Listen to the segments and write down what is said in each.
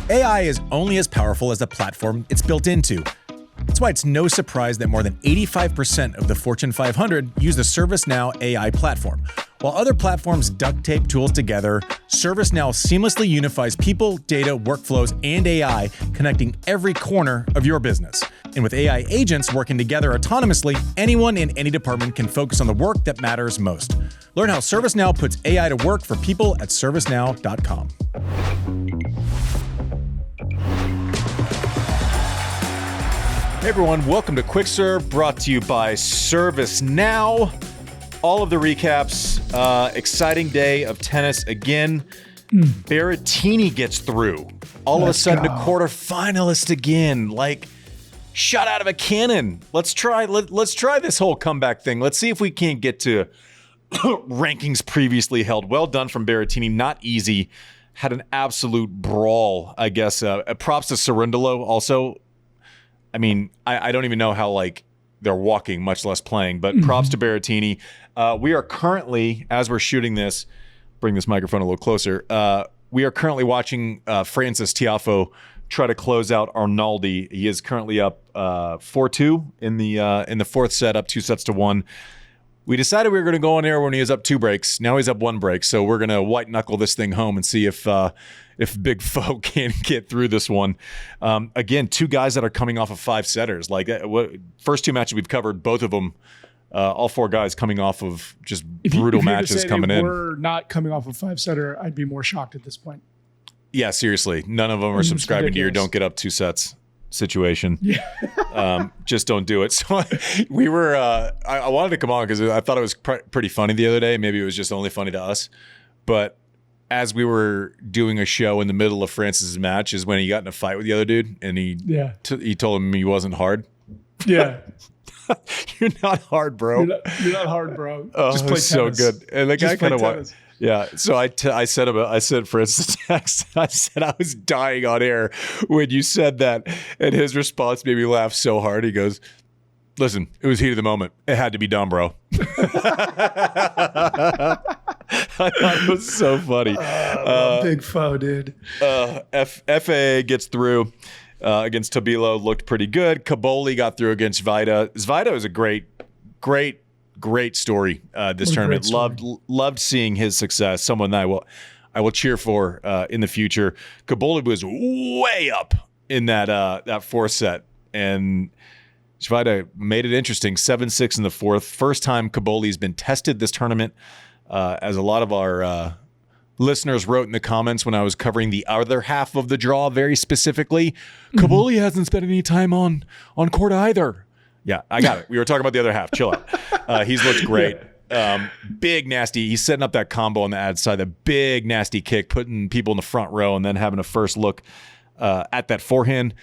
AI is only as powerful as the platform it's built into. That's why it's no surprise that more than 85% of the Fortune 500 use the ServiceNow AI platform. While other platforms duct tape tools together, ServiceNow seamlessly unifies people, data, workflows, and AI, connecting every corner of your business. And with AI agents working together autonomously, anyone in any department can focus on the work that matters most. Learn how ServiceNow puts AI to work for people at ServiceNow.com. Hey everyone, welcome to Quick Serve, brought to you by ServiceNow. All of the recaps, exciting day of tennis again. Berrettini gets through. All of a sudden, a quarterfinalist again. Like, shot out of a cannon. Let's try this whole comeback thing. Let's see if we can't get to rankings previously held. Well done from Berrettini. Not easy. Had an absolute brawl, I guess. Props to Cerundolo also. I mean, I don't even know how, like, they're walking, much less playing, but props to Berrettini. We are currently, as we're shooting this, bring this microphone a little closer, we are currently watching Frances Tiafoe try to close out Arnaldi. He is currently up 4-2 in the fourth set, up 2-1. We decided we were going to go on air when he was up 2 breaks. Now he's up 1 break, so we're going to white knuckle this thing home and see if Big Foe can get through this one. Again, 2 guys that are coming off of 5-setters. Like, first 2 matches we've covered, both of them, all 4 guys coming off of just brutal matches coming in. If we're not coming off a 5-setter, I'd be more shocked at this point. Yeah, seriously. None of them are subscribing to your don't get up 2 sets situation. Yeah. Just don't do it. So we were, I wanted to come on because I thought it was pretty funny the other day. Maybe it was just only funny to us. But as we were doing a show in the middle of Francis' match is when he got in a fight with the other dude, and he told him he wasn't hard. Yeah. You're not hard, bro. You're not hard, bro. Just play tennis. So good. And the guy kind of went. Yeah, so I said Francis text. I said I was dying on air when you said that, and his response made me laugh so hard. He goes, "Listen, it was heat of the moment. It had to be done, bro." I thought it was so funny. Big Foe, dude. FAA gets through against Tabilo. Looked pretty good. Caboli got through against Vida. Vida is a great story this tournament. Loved seeing his success. Someone that I will cheer for in the future. Caboli was way up in that fourth set, and Vida made it interesting. 7-6 in the fourth. First time Caboli's been tested this tournament. As a lot of our listeners wrote in the comments when I was covering the other half of the draw very specifically, Caboli hasn't spent any time on court either. Yeah, I got it. We were talking about the other half. Chill out. He's looked great. Big, nasty. He's setting up that combo on the ad side, the big, nasty kick, putting people in the front row and then having a first look at that forehand.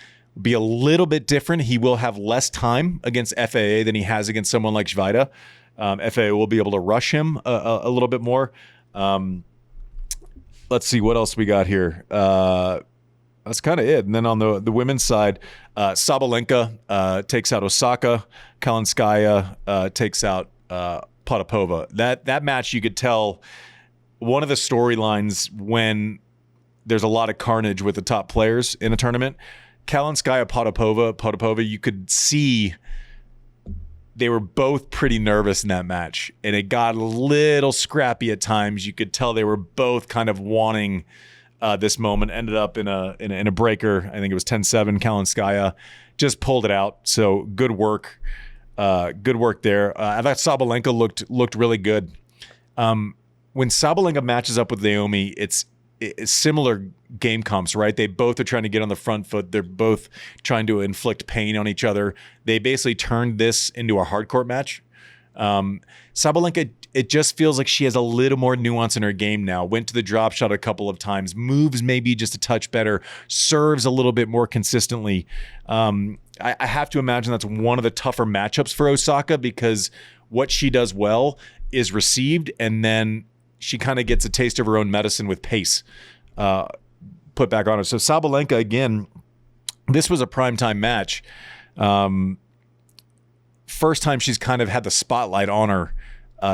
Be a little bit different. He will have less time against FAA than he has against someone like Vida. FAA will be able to rush him a little bit more. Let's see what else we got here. That's kind of it. And then on the women's side, Sabalenka takes out Osaka. Kalinskaya takes out Potapova. That match, you could tell one of the storylines when there's a lot of carnage with the top players in a tournament. Kalinskaya, Potapova, you could see they were both pretty nervous in that match, and it got a little scrappy at times. You could tell they were both kind of wanting this moment. Ended up in a breaker. I think it was 10-7. Kalinskaya just pulled it out. So good work there. I thought Sabalenka looked really good. When Sabalenka matches up with Naomi, it's similar game comps, right? They both are trying to get on the front foot. They're both trying to inflict pain on each other. They basically turned this into a hardcourt match. Sabalenka, it just feels like she has a little more nuance in her game now. Went to the drop shot a couple of times. Moves maybe just a touch better. Serves a little bit more consistently. I have to imagine that's one of the tougher matchups for Osaka because what she does well is received, and then she kind of gets a taste of her own medicine with pace put back on her. So Sabalenka, again, this was a primetime match. First time she's kind of had the spotlight on her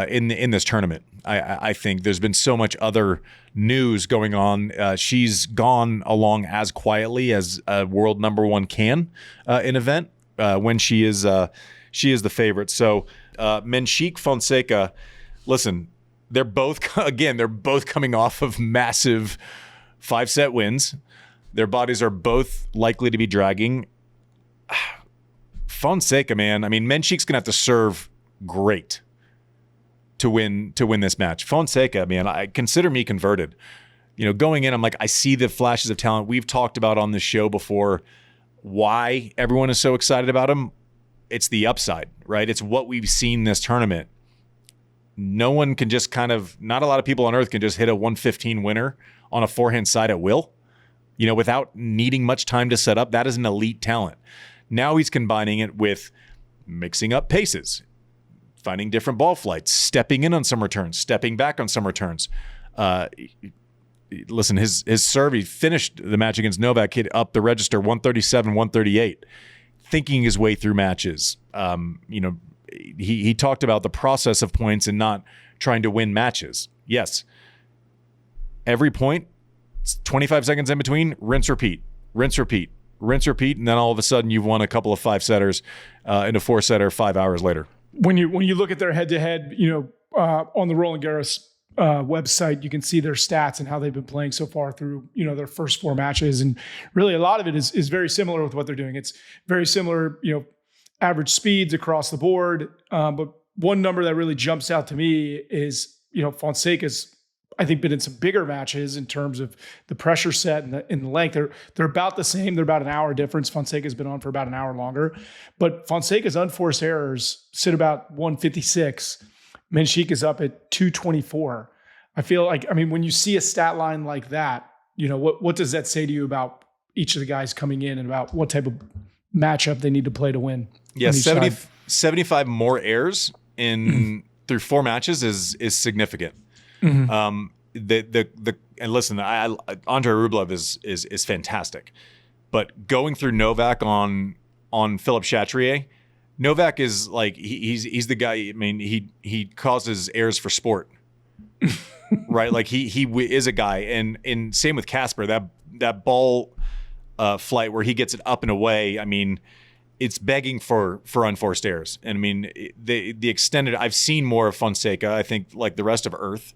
in this tournament. I think there's been so much other news going on. She's gone along as quietly as a world number one can in event when she is the favorite. So Menšík, Fonseca, listen, they're both coming off of massive 5-set wins. Their bodies are both likely to be dragging. Fonseca, man, I mean, Menšík's gonna have to serve great to win this match. Fonseca, man, I consider me converted. Going in, I'm like, I see the flashes of talent. We've talked about on this show before why everyone is so excited about him. It's the upside, right? It's what we've seen this tournament. No one can just not a lot of people on earth can just hit a 115 winner on a forehand side at will, without needing much time to set up. That is an elite talent. Now he's combining it with mixing up paces, finding different ball flights, stepping in on some returns, stepping back on some returns. Listen, his serve, he finished the match against Novak, hit up the register 137, 138, thinking his way through matches. He talked about the process of points and not trying to win matches. Yes, every point, 25 seconds in between, rinse, repeat, rinse, repeat, rinse, repeat, and then all of a sudden you've won a couple of 5-setters in a 4-setter 5 hours later. When you look at their head-to-head, on the Roland Garros website, you can see their stats and how they've been playing so far through, their first 4 matches. And really a lot of it is very similar with what they're doing. It's very similar, average speeds across the board. But one number that really jumps out to me is, Fonseca's, I think, been in some bigger matches in terms of the pressure set and the length. They're about the same. They're about an hour difference. Fonseca's been on for about an hour longer. But Fonseca's unforced errors sit about 156. Menšík is up at 224. I feel like, when you see a stat line like that, what does that say to you about each of the guys coming in and about what type of matchup they need to play to win? Yeah, 75 more errors through 4 matches is significant. Mm-hmm. And listen, Andre Rublev is fantastic, but going through Novak on Philippe Chatrier, Novak is like he's the guy. I mean, he causes errors for sport, right? Like he is a guy, and same with Casper. That ball flight where he gets it up and away. I mean, it's begging for unforced errors. And I mean, the extended. I've seen more of Fonseca, I think, like the rest of Earth,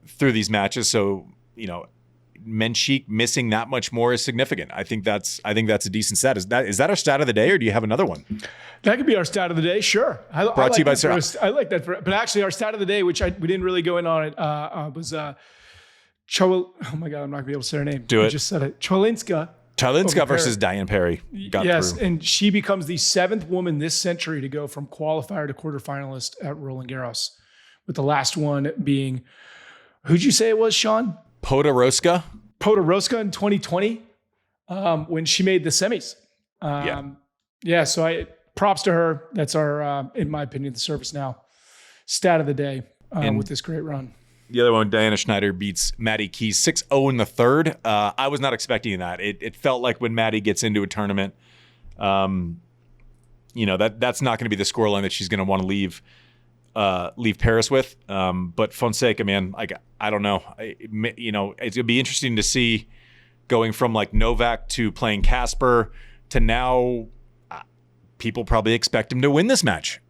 through these matches. So Menšík missing that much more is significant. I think that's a decent stat. Is that our stat of the day, or do you have another one? That could be our stat of the day. Sure. Brought to you by Sarah. I like that. But actually, our stat of the day, which we didn't really go in on it, was oh my God, I'm not gonna be able to say her name. Do it. I just said it. Cholinska versus Diane Perry. Yes, through. And she becomes the 7th woman this century to go from qualifier to quarterfinalist at Roland Garros, with the last one being, who'd you say it was, Sean? Podoroska in 2020, when she made the semis. So props to her. That's our, in my opinion, the Service Now stat of the day with this great run. The other one, Diana Schneider beats Maddie Keys 6-0 in the third. I was not expecting that. It felt like when Maddie gets into a tournament, that's not going to be the scoreline that she's going to want to leave Paris with. But Fonseca, man, I don't know. It's gonna be interesting to see going from like Novak to playing Casper to now. People probably expect him to win this match.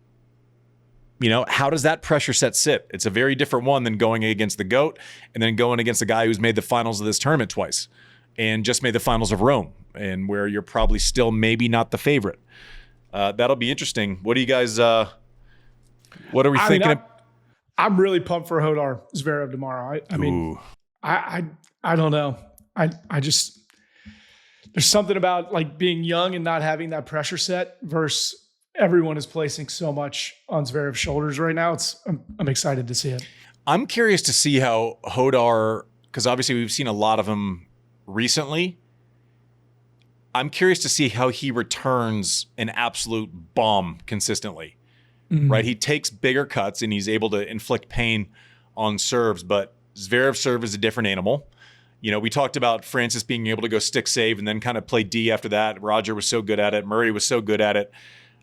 How does that pressure set sit? It's a very different one than going against the GOAT and then going against the guy who's made the finals of this tournament twice and just made the finals of Rome, and where you're probably still maybe not the favorite. That'll be interesting. What do you guys? What are we thinking? I'm really pumped for Hodar Zverev tomorrow. I don't know. I just, there's something about like being young and not having that pressure set versus everyone is placing so much on Zverev's shoulders right now. I'm excited to see it. I'm curious to see how Hodar, because obviously we've seen a lot of him recently. I'm curious to see how he returns an absolute bomb consistently. Mm-hmm. Right? He takes bigger cuts and he's able to inflict pain on serves, but Zverev's serve is a different animal. We talked about Frances being able to go stick save and then kind of play D after that. Roger was so good at it. Murray was so good at it.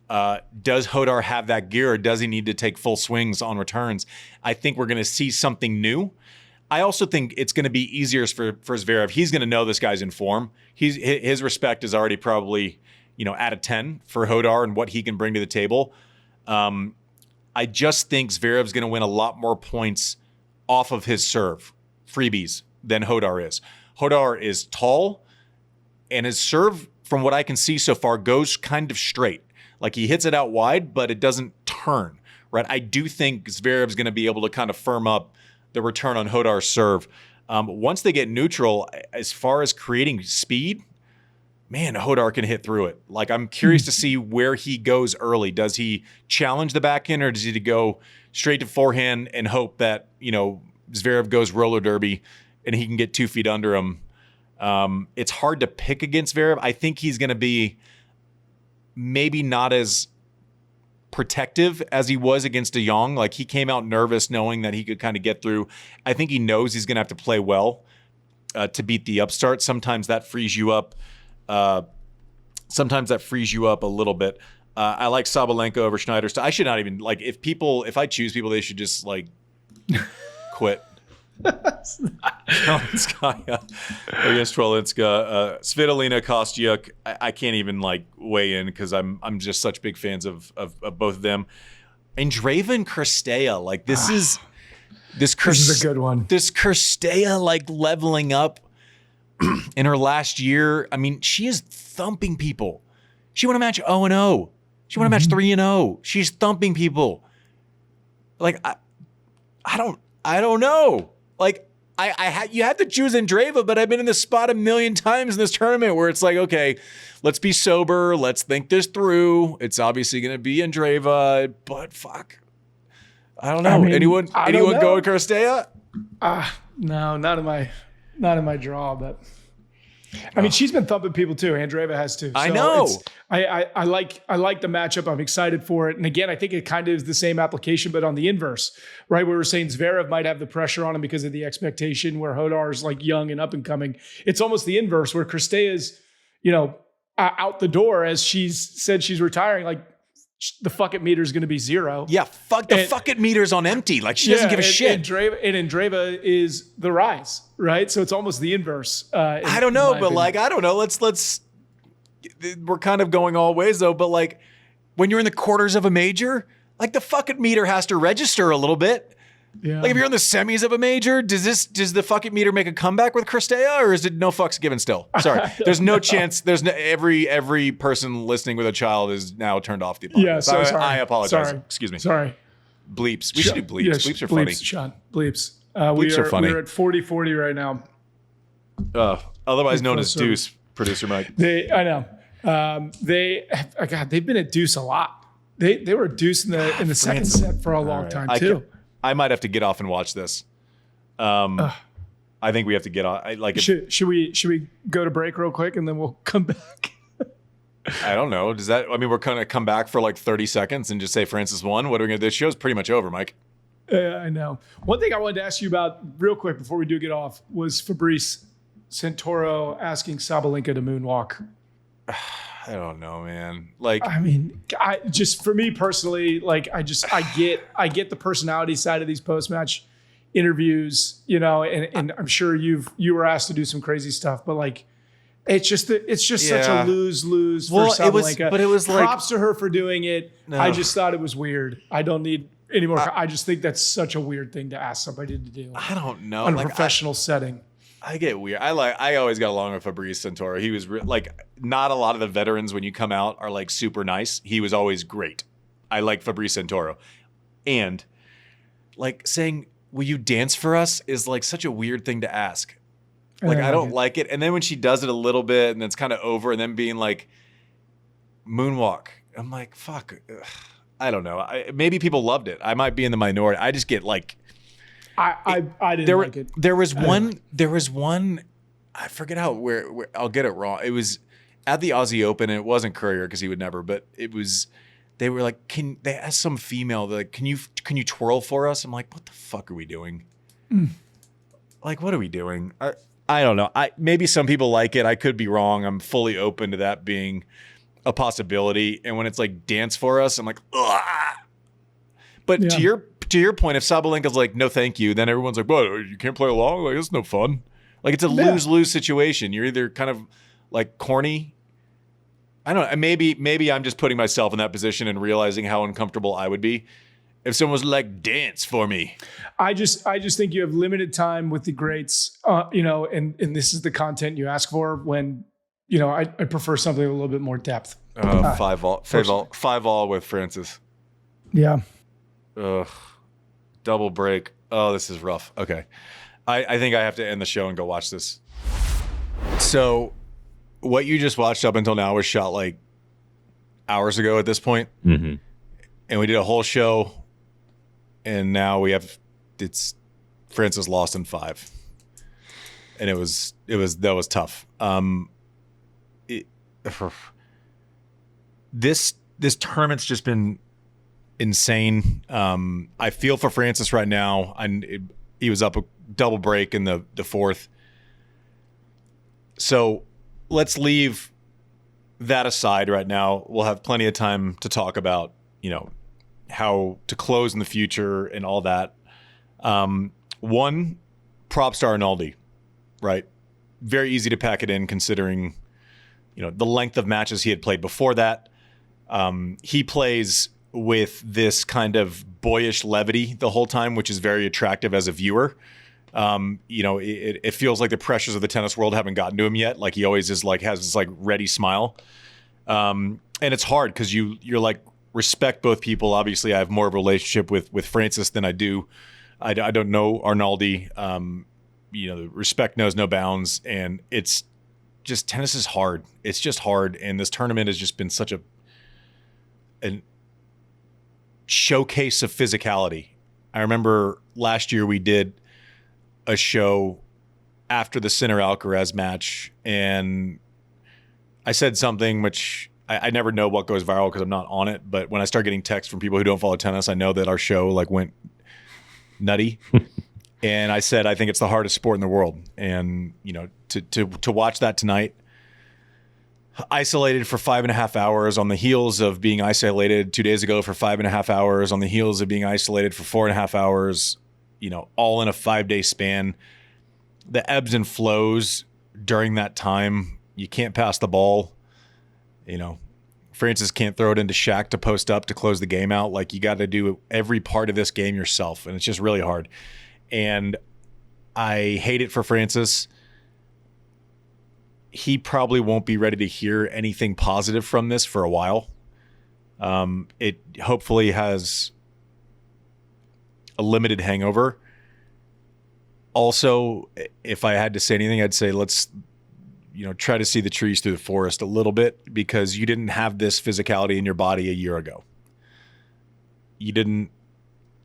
Does Hodar have that gear, or does he need to take full swings on returns? I think we're going to see something new. I also think it's going to be easier for Zverev. He's going to know this guy's in form. His respect is already probably, out of 10 for Hodar and what he can bring to the table. I just think Zverev's going to win a lot more points off of his serve, freebies, than Hodar is. Hodar is tall, and his serve, from what I can see so far, goes kind of straight. Like, he hits it out wide, but it doesn't turn, right? I do think Zverev's going to be able to kind of firm up the return on Hodar's serve. Once they get neutral, as far as creating speed, man, Hodar can hit through it. Like, I'm curious to see where he goes early. Does he challenge the backhand, or does he go straight to forehand and hope that, Zverev goes roller derby and he can get 2 feet under him? It's hard to pick against Zverev. I think he's going to be maybe not as protective as he was against De Jong. Like, he came out nervous knowing that he could kind of get through. I think he knows he's going to have to play well to beat the upstart. Sometimes that frees you up. Sometimes that frees you up a little bit. I like Sabalenka over Schneider. I should not even, like, if I choose people, they should just, like, quit. Kalinskaya against Trolinska, Svitolina, Kostyuk. I can't even like weigh in because I'm just such big fans of both of them. Andreeva and Kristeva, like this is a good one. This Kristeva, like, leveling up in her last year. I mean, she is thumping people. She won a match 0-0. She won a match 3-0. She's thumping people. Like, I don't know. Like, you had to choose Andreeva, but I've been in this spot a million times in this tournament where it's like, okay, let's be sober. Let's think this through. It's obviously going to be Andreeva, but fuck. I don't know. I mean, anyone go with Kristeva? No, not in my draw, but I mean, she's been thumping people too. Andreeva has too. So I know. I like the matchup. I'm excited for it. And again, I think it kind of is the same application, but on the inverse, right? Where we're saying Zverev might have the pressure on him because of the expectation, where Hodar's like young and up and coming. It's almost the inverse, where Kristea's, out the door, as she's said she's retiring. Like, the fuck it meter is going to be 0. Yeah, fuck it meter's on empty. Like, she doesn't give a shit. And Andreeva is the rise, right? So it's almost the inverse. I don't know, but like, I don't know. Let's. We're kind of going all ways though. But like, when you're in the quarters of a major, like, the fuck it meter has to register a little bit. Yeah. Like, if you're in the semis of a major, does the fuck it meter make a comeback with Kristeva, or is it no fucks given still? Sorry, there's no chance. There's no, every person listening with a child is now turned off the podcast. Yeah, so sorry. I apologize. Sorry. Excuse me. Sorry. Bleeps. We should do bleeps. Yes, bleeps are funny. Sean. Bleeps. Bleeps are funny. We're at 40-40 right now. Otherwise known as Deuce, producer Mike. I know. They've been at Deuce a lot. They were at Deuce in the second set for a long time too. I might have to get off and watch this. I think we have to get off. Should we go to break real quick and then we'll come back? I don't know. We're going to come back for like 30 seconds and just say Frances won? What are we going to do? This show's pretty much over, Mike. I know. One thing I wanted to ask you about real quick before we do get off was Fabrice Santoro asking Sabalenka to moonwalk. I don't know, man. Like, I mean, for me personally, like, I get the personality side of these post-match interviews, and I'm sure you were asked to do some crazy stuff, but like, it's just such a lose-lose for Sabalenka. But it was like, props to her for doing it. No. I just thought it was weird. I don't need any more. I just think that's such a weird thing to ask somebody to do. I don't know. In a professional setting. I get weird. I always got along with Fabrice Santoro. He was not a lot of the veterans when you come out are like super nice. He was always great. I like Fabrice Santoro. And like, saying, will you dance for us, is like such a weird thing to ask. Like, I don't like it. And then when she does it a little bit and it's kind of over, and then being like, moonwalk. I'm like, fuck. Ugh. I don't know. Maybe people loved it. I might be in the minority. I just get like, I didn't like it. There was one. I forget where I'll get it wrong. It was at the Aussie Open, and it wasn't Courier because he would never. But it was. They were like, they asked some female, like, can you twirl for us? I'm like, what the fuck are we doing? Like, what are we doing? I don't know. Maybe some people like it. I could be wrong. I'm fully open to that being a possibility. And when it's like dance for us, I'm like, ugh. But to your point, if Sabalenka's like, no, thank you, then everyone's like, well, you can't play along? Like, it's no fun. Like, it's a lose-lose situation. You're either kind of like corny. I don't know. Maybe I'm just putting myself in that position and realizing how uncomfortable I would be if someone was like, dance for me. I just think you have limited time with the greats, and this is the content you ask for when, I prefer something with a little bit more depth. 5-all with Frances. Yeah. Ugh. Double break. Oh, this is rough. Okay. I think I have to end the show and go watch this. So what you just watched up until now was shot like hours ago at this point. Mm-hmm. And we did a whole show, and now it's Frances lost in 5. And that was tough. This tournament's just been insane. I feel for Frances right now. He was up a double break in the 4th. So let's leave that aside right now. We'll have plenty of time to talk about, how to close in the future and all that. One, props to Arnaldi, right? Very easy to pack it in considering, the length of matches he had played before that. He plays with this kind of boyish levity the whole time, which is very attractive as a viewer. It feels like the pressures of the tennis world haven't gotten to him yet. Like, he always is like, has this like ready smile. And it's hard because you're like, respect both people. Obviously I have more of a relationship with Frances than I do. I don't know Arnaldi. Respect knows no bounds, and it's just, tennis is hard. It's just hard. And this tournament has just been such a showcase of physicality. I remember last year we did a show after the Sinner Alcaraz match, and I said something which I never know what goes viral because I'm not on it, but when I start getting texts from people who don't follow tennis, I know that our show like went nutty. And I said, I think it's the hardest sport in the world. And, to watch that tonight, isolated for 5.5 hours on the heels of being isolated 2 days ago for 5.5 hours, on the heels of being isolated for 4.5 hours, all in a 5-day span. The ebbs and flows during that time, you can't pass the ball. Frances can't throw it into Shaq to post up to close the game out. Like, you got to do every part of this game yourself, and it's just really hard. And I hate it for Frances. He probably won't be ready to hear anything positive from this for a while. It hopefully has a limited hangover. Also, if I had to say anything, I'd say let's, try to see the trees through the forest a little bit, because you didn't have this physicality in your body a year ago. You didn't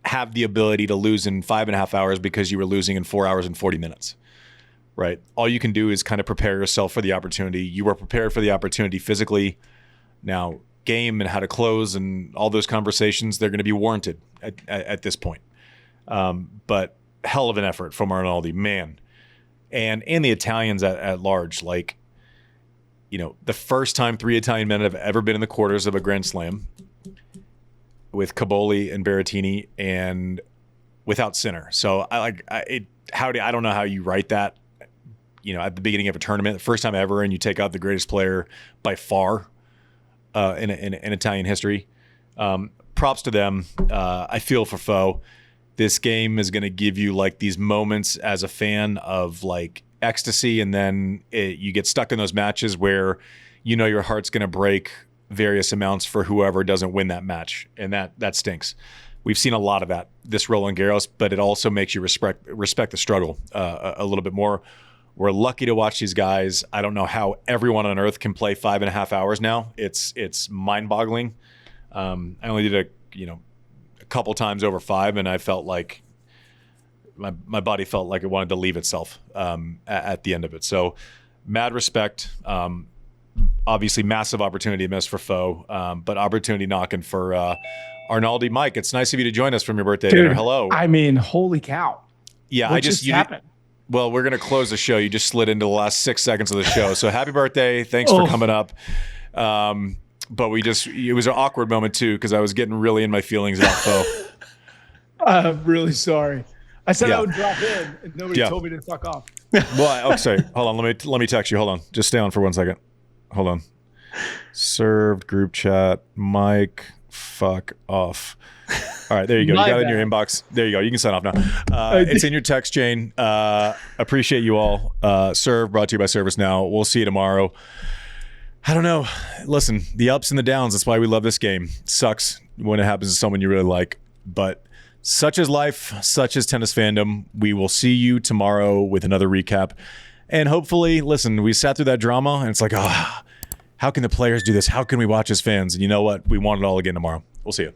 have the ability to lose in 5.5 hours because you were losing in 4 hours and 40 minutes. Right. All you can do is kind of prepare yourself for the opportunity. You were prepared for the opportunity physically. Now, game and how to close and all those conversations, they're going to be warranted at this point. But hell of an effort from Arnaldi, man. And the Italians at large. Like, the first time 3 Italian men have ever been in the quarters of a Grand Slam, with Caboli and Berrettini, and without Sinner. So I don't know how you write that, at the beginning of a tournament, the first time ever, and you take out the greatest player by far in Italian history. Props to them. I feel for Foe. This game is going to give you like these moments as a fan of like ecstasy, and then you get stuck in those matches where your heart's going to break various amounts for whoever doesn't win that match, and that stinks. We've seen a lot of that this Roland Garros, but it also makes you respect the struggle a little bit more. We're lucky to watch these guys. I don't know how everyone on earth can play 5.5 hours now. It's mind-boggling. I only did a couple times over 5, and I felt like my body felt like it wanted to leave itself at the end of it. So mad respect. Obviously massive opportunity missed for Foe, but opportunity knocking for Arnaldi. Mike, it's nice of you to join us from your birthday dinner. Hello. I mean, holy cow. Yeah, what just happened? Well, we're going to close the show. You just slid into the last 6 seconds of the show. So happy birthday. Thanks for coming up. But it was an awkward moment too, because I was getting really in my feelings about Fo. I'm really sorry. I said I would drop in, and nobody told me to fuck off. Well, sorry. Hold on. Let me text you. Hold on. Just stay on for 1 second. Hold on. Served group chat. Mike, fuck off. All right, there you go. You got it in your inbox. There you go. You can sign off now. It's in your text chain. Appreciate you all. Serve brought to you by ServiceNow. We'll see you tomorrow. I don't know. Listen, the ups and the downs. That's why we love this game. It sucks when it happens to someone you really like, but such is life. Such is tennis fandom. We will see you tomorrow with another recap, and hopefully, listen. We sat through that drama, and it's like, how can the players do this? How can we watch as fans? And you know what? We want it all again tomorrow. We'll see you.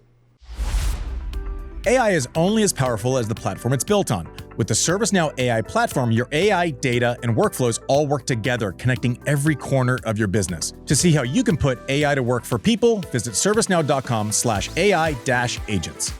AI is only as powerful as the platform it's built on. With the ServiceNow AI platform, your AI, data, and workflows all work together, connecting every corner of your business. To see how you can put AI to work for people, visit servicenow.com/AI-agents.